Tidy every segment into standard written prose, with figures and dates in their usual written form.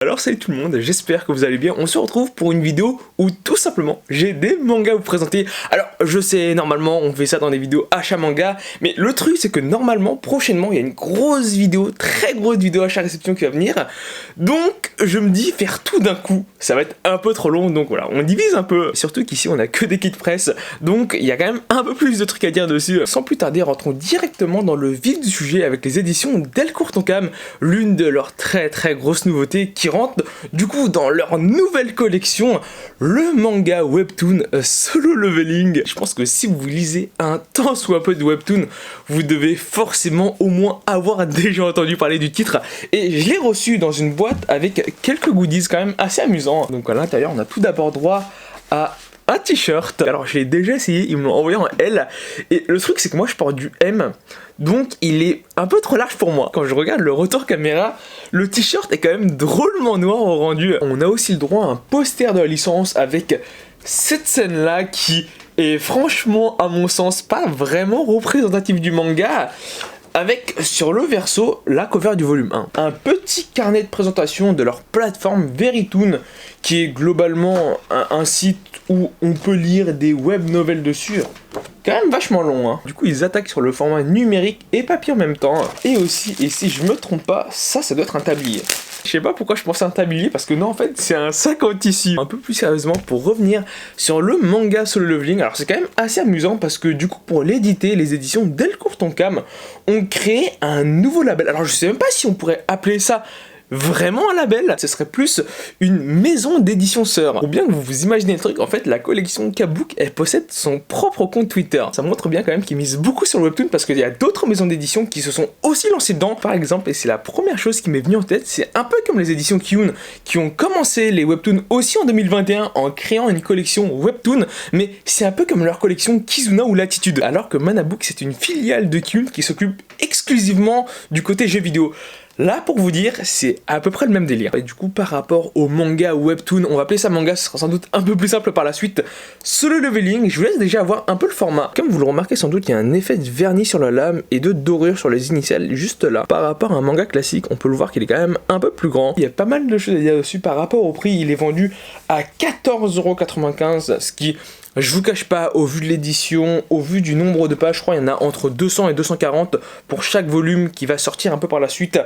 Alors salut tout le monde, j'espère que vous allez bien. On se retrouve pour une vidéo où tout simplement j'ai des mangas à vous présenter. Alors je sais, normalement on fait ça dans des vidéos achat manga, mais le truc c'est que normalement prochainement il y a une grosse vidéo, très grosse vidéo achat réception qui va venir. Donc je me dis faire tout d'un coup, ça va être un peu trop long, donc voilà, on divise un peu. Surtout qu'ici on a que des kits presse, donc il y a quand même un peu plus de trucs à dire dessus. Sans plus tarder, rentrons directement dans le vif du sujet avec les éditions Delcourt Tonkam, l'une de leurs très grosses nouveautés qui rentre du coup dans leur nouvelle collection, le manga webtoon Solo Leveling. Je pense que si vous lisez un tant soit un peu de webtoon, vous devez forcément au moins avoir déjà entendu parler du titre. Et je l'ai reçu dans une boîte avec quelques goodies quand même assez amusants. Donc à l'intérieur on a tout d'abord droit à un t-shirt. Alors je l'ai déjà essayé, ils me l'ont envoyé en L. Et le truc c'est que moi je porte du M, donc il est un peu trop large pour moi. Quand je regarde le retour caméra, le t-shirt est quand même drôlement noir au rendu. On a aussi le droit à un poster de la licence avec cette scène là qui est franchement à mon sens pas vraiment représentative du manga. Avec sur le verso la cover du volume 1. Un petit carnet de présentation de leur plateforme Verytoon, qui est globalement un site où on peut lire des web novels dessus. Quand même vachement long, hein. Du coup ils attaquent sur le format numérique et papier en même temps. Et aussi, et si je me trompe pas, ça doit être un tablier. Je sais pas pourquoi je pensais à un tablier, parce que non en fait c'est un sac en tissu. Un peu plus sérieusement, pour revenir sur le manga Solo Leveling, alors c'est quand même assez amusant parce que du coup pour l'éditer, les éditions Delcourt Tonkam ont créé un nouveau label. Alors je sais même pas si on pourrait appeler ça vraiment un label, ce serait plus une maison d'édition sœur. Pour bien que vous vous imaginez le truc, en fait la collection Kabook, elle possède son propre compte Twitter. Ça montre bien quand même qu'ils misent beaucoup sur le webtoon parce qu'il y a d'autres maisons d'édition qui se sont aussi lancées dedans. Par exemple, et c'est la première chose qui m'est venue en tête, c'est un peu comme les éditions Kiyun qui ont commencé les webtoons aussi en 2021 en créant une collection webtoon, mais c'est un peu comme leur collection Kizuna ou Latitude. Alors que Manabook c'est une filiale de Kiyun qui s'occupe exclusivement du côté jeux vidéo. Là, pour vous dire, c'est à peu près le même délire. Et du coup, par rapport au manga webtoon, on va appeler ça manga, ce sera sans doute un peu plus simple par la suite. Solo Leveling, je vous laisse déjà voir un peu le format. Comme vous le remarquez sans doute, il y a un effet de vernis sur la lame et de dorure sur les initiales juste là. Par rapport à un manga classique, on peut le voir qu'il est quand même un peu plus grand. Il y a pas mal de choses à dire dessus. Par rapport au prix, il est vendu à 14,95 €, ce qui... Je vous cache pas, au vu de l'édition, au vu du nombre de pages, je crois il y en a entre 200 et 240 pour chaque volume qui va sortir un peu par la suite.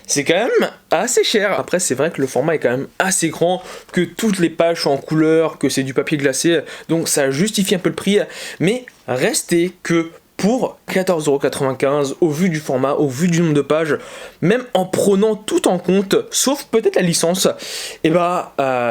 C'est quand même assez cher. Après c'est vrai que le format est quand même assez grand, que toutes les pages sont en couleur, que c'est du papier glacé, donc ça justifie un peu le prix. Mais restez que pour 14,95 € au vu du format, au vu du nombre de pages, même en prenant tout en compte, sauf peut-être la licence, et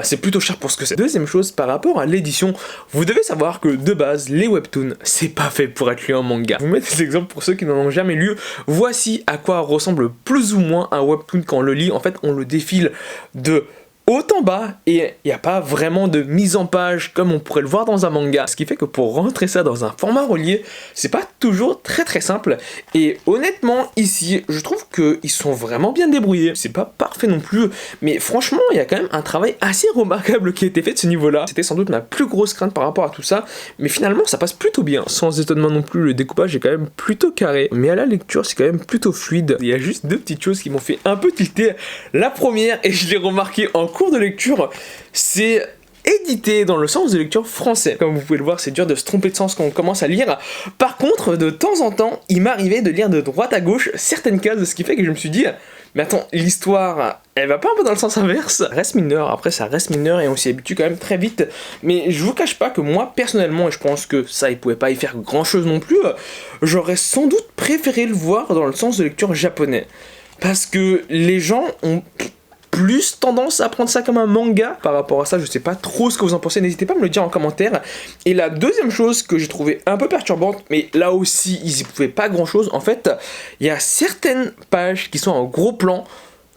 c'est plutôt cher pour ce que c'est. Deuxième chose, par rapport à l'édition, vous devez savoir que de base, les webtoons, c'est pas fait pour être lu en manga. Je vous mets des exemples pour ceux qui n'en ont jamais lu. Voici à quoi ressemble plus ou moins un webtoon quand on le lit. En fait, on le défile de haut en bas et il n'y a pas vraiment de mise en page comme on pourrait le voir dans un manga. Ce qui fait que pour rentrer ça dans un format relié, c'est pas toujours très simple. Et honnêtement, ici, je trouve qu'ils sont vraiment bien débrouillés. C'est pas parfait non plus, mais franchement, il y a quand même un travail assez remarquable qui a été fait de ce niveau-là. C'était sans doute ma plus grosse crainte par rapport à tout ça, mais finalement, ça passe plutôt bien. Sans étonnement non plus, le découpage est quand même plutôt carré, mais à la lecture, c'est quand même plutôt fluide. Il y a juste deux petites choses qui m'ont fait un peu tilter. La première, et je l'ai remarqué en cours de lecture, c'est édité dans le sens de lecture français. Comme vous pouvez le voir, c'est dur de se tromper de sens quand on commence à lire. Par contre, de temps en temps, il m'arrivait de lire de droite à gauche certaines cases, ce qui fait que je me suis dit, mais attends, l'histoire, elle va pas un peu dans le sens inverse? Reste mineur, après ça reste mineur et on s'y habitue quand même très vite. Mais je vous cache pas que moi, personnellement, et je pense que ça, il pouvait pas y faire grand chose non plus, j'aurais sans doute préféré le voir dans le sens de lecture japonais. Parce que les gens ont plus tendance à prendre ça comme un manga. Par rapport à ça, je sais pas trop ce que vous en pensez, n'hésitez pas à me le dire en commentaire. Et la deuxième chose que j'ai trouvé un peu perturbante, mais là aussi ils y pouvaient pas grand chose, en fait, il y a certaines pages qui sont en gros plan,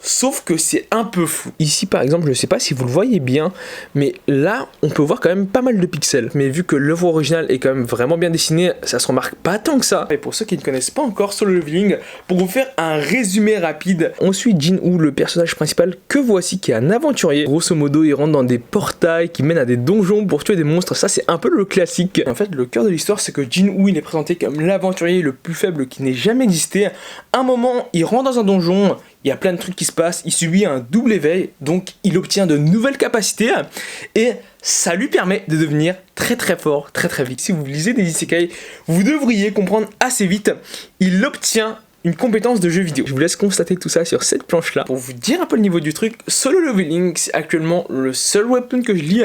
sauf que c'est un peu flou. Ici par exemple, je sais pas si vous le voyez bien, mais là on peut voir quand même pas mal de pixels. Mais vu que l'œuvre originale est quand même vraiment bien dessinée, ça se remarque pas tant que ça. Et pour ceux qui ne connaissent pas encore Solo Leveling, pour vous faire un résumé rapide, on suit Jin-Woo, le personnage principal que voici, qui est un aventurier. Grosso modo, il rentre dans des portails qui mènent à des donjons pour tuer des monstres. Ça c'est un peu le classique. En fait, le cœur de l'histoire, c'est que Jin-Woo, il est présenté comme l'aventurier le plus faible qui n'ait jamais existé. À un moment, il rentre dans un donjon, il y a plein de trucs qui se passent, il subit un double éveil, donc il obtient de nouvelles capacités, et ça lui permet de devenir très très fort, très très vite. Si vous lisez des isekai, vous devriez comprendre assez vite, il obtient une compétence de jeu vidéo. Je vous laisse constater tout ça sur cette planche là. Pour vous dire un peu le niveau du truc, Solo Leveling, c'est actuellement le seul webtoon que je lis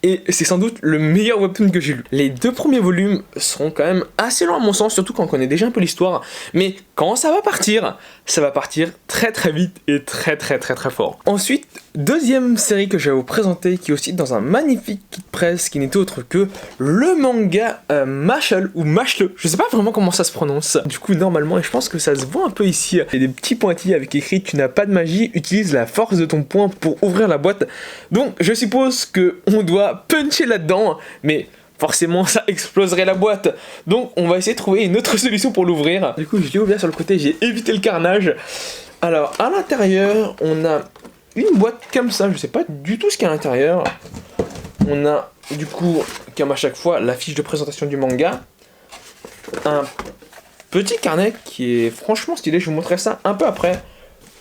et c'est sans doute le meilleur webtoon que j'ai lu. Les 2 premiers volumes seront quand même assez longs à mon sens, surtout quand on connaît déjà un peu l'histoire, mais quand ça va partir très très vite et très fort. Ensuite, deuxième série que je vais vous présenter, qui est aussi dans un magnifique kit presse, qui n'est autre que le manga Mashle ou Mashle, je sais pas vraiment comment ça se prononce. Du coup, normalement, et je pense que ça se voit un peu ici, il y a des petits pointillés avec écrit "Tu n'as pas de magie, utilise la force de ton poing pour ouvrir la boîte". Donc, je suppose que on doit puncher là-dedans, mais forcément ça exploserait la boîte, donc on va essayer de trouver une autre solution pour l'ouvrir. Du coup je l'ai ouvert sur le côté, j'ai évité le carnage. Alors à l'intérieur on a une boîte comme ça, je sais pas du tout ce qu'il y a à l'intérieur. On a du coup, comme à chaque fois, la fiche de présentation du manga, un petit carnet qui est franchement stylé, je vous montrerai ça un peu après.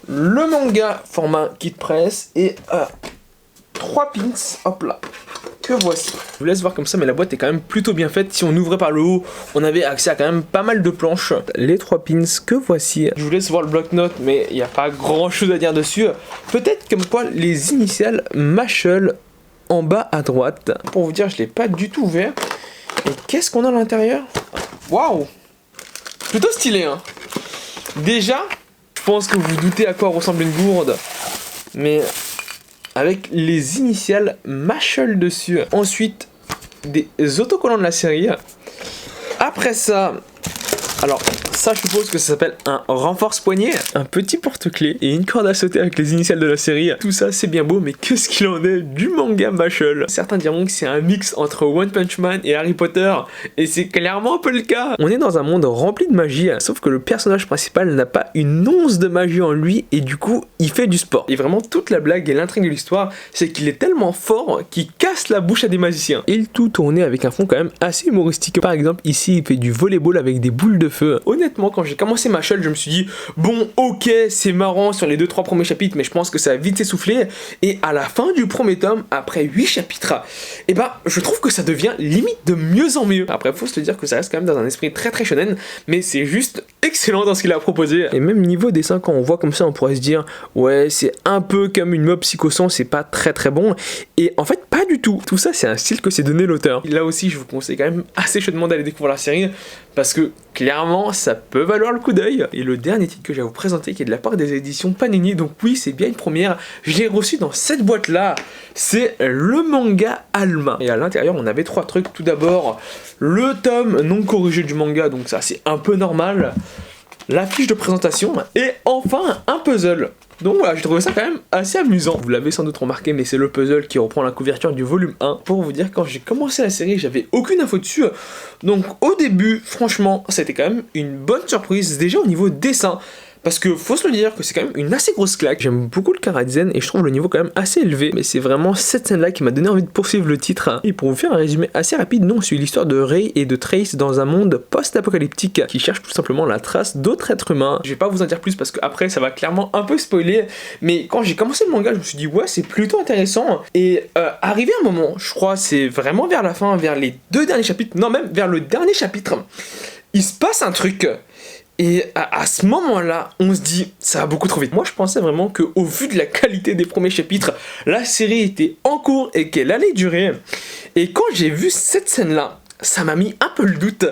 Le manga format kit presse et 3 pins, hop là, que voici. Je vous laisse voir comme ça, mais la boîte est quand même plutôt bien faite. Si on ouvrait par le haut, on avait accès à quand même pas mal de planches. Les 3 pins que voici. Je vous laisse voir le bloc-notes, mais il n'y a pas grand chose à dire dessus. Peut-être comme quoi les initiales Mashle en bas à droite. Pour vous dire, je ne l'ai pas du tout ouvert. Et qu'est-ce qu'on a à l'intérieur? Waouh! Plutôt stylé, hein. Déjà, je pense que vous vous doutez à quoi ressemble une gourde. Mais avec les initiales Mashle dessus. Ensuite, des autocollants de la série. Après ça, alors ça je suppose que ça s'appelle un renforce poignet, un petit porte-clés et une corde à sauter avec les initiales de la série. Tout ça c'est bien beau, mais qu'est-ce qu'il en est du manga Mashle? Certains diront que c'est un mix entre One Punch Man et Harry Potter, et c'est clairement un peu le cas. On est dans un monde rempli de magie, sauf que le personnage principal n'a pas une once de magie en lui, et du coup il fait du sport. Et vraiment toute la blague et l'intrigue de l'histoire, c'est qu'il est tellement fort qu'il casse la bouche à des magiciens. Et le tout tourné avec un fond quand même assez humoristique. Par exemple ici il fait du volleyball avec des boules de feu. Honnêtement, quand j'ai commencé Mashle, je me suis dit bon ok c'est marrant sur les 2-3 premiers chapitres, mais je pense que ça va vite s'essouffler. Et à la fin du premier tome, après 8 chapitres, et ben je trouve que ça devient limite de mieux en mieux. Après faut se dire que ça reste quand même dans un esprit très shonen, mais c'est juste excellent dans ce qu'il a proposé. Et même niveau dessin, quand on voit comme ça, on pourrait se dire ouais c'est un peu comme une Mob Psycho 100, c'est pas très bon. Et en fait pas du tout. Tout ça c'est un style que s'est donné l'auteur. Là aussi je vous conseille quand même assez chaudement d'aller découvrir la série, parce que clairement ça peut valoir le coup d'œil. Et le dernier titre que je vais vous présenter, qui est de la part des éditions Panini, donc oui c'est bien une première, je l'ai reçu dans cette boîte là, c'est le manga Alma. Et à l'intérieur on avait 3 trucs. Tout d'abord le tome non corrigé du manga, donc ça c'est un peu normal, la fiche de présentation et enfin un puzzle. Donc voilà, j'ai trouvé ça quand même assez amusant. Vous l'avez sans doute remarqué, mais c'est le puzzle qui reprend la couverture du volume 1. Pour vous dire, quand j'ai commencé la série, j'avais aucune info dessus. Donc au début, franchement, c'était quand même une bonne surprise, déjà au niveau dessin. Parce que faut se le dire que c'est quand même une assez grosse claque. J'aime beaucoup le Karazen et je trouve le niveau quand même assez élevé. Mais c'est vraiment cette scène là qui m'a donné envie de poursuivre le titre. Et pour vous faire un résumé assez rapide, nous on suit l'histoire de Rei et de Trace dans un monde post-apocalyptique qui cherche tout simplement la trace d'autres êtres humains. Je vais pas vous en dire plus parce que après ça va clairement un peu spoiler. Mais quand j'ai commencé le manga, je me suis dit ouais c'est plutôt intéressant. Et arrivé un moment, je crois c'est vraiment vers la fin, vers les 2 derniers chapitres, non même vers le dernier chapitre, il se passe un truc. Et à ce moment-là, on se dit, ça va beaucoup trop vite. Moi, je pensais vraiment qu'au vu de la qualité des premiers chapitres, la série était en cours et qu'elle allait durer. Et quand j'ai vu cette scène-là, ça m'a mis un peu le doute.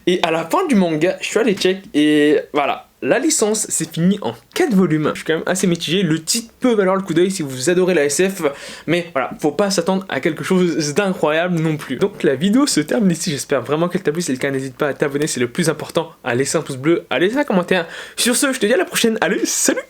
Et à la fin du manga, je suis allé check et voilà. La licence, c'est fini en 4 volumes. Je suis quand même assez mitigé. Le titre peut valoir le coup d'œil si vous adorez la SF. Mais voilà, faut pas s'attendre à quelque chose d'incroyable non plus. Donc la vidéo se termine ici. J'espère vraiment qu'elle t'a plu. Si c'est le cas, n'hésite pas à t'abonner. C'est le plus important. À laisser un pouce bleu, à laisser un commentaire. Sur ce, je te dis à la prochaine. Allez, salut!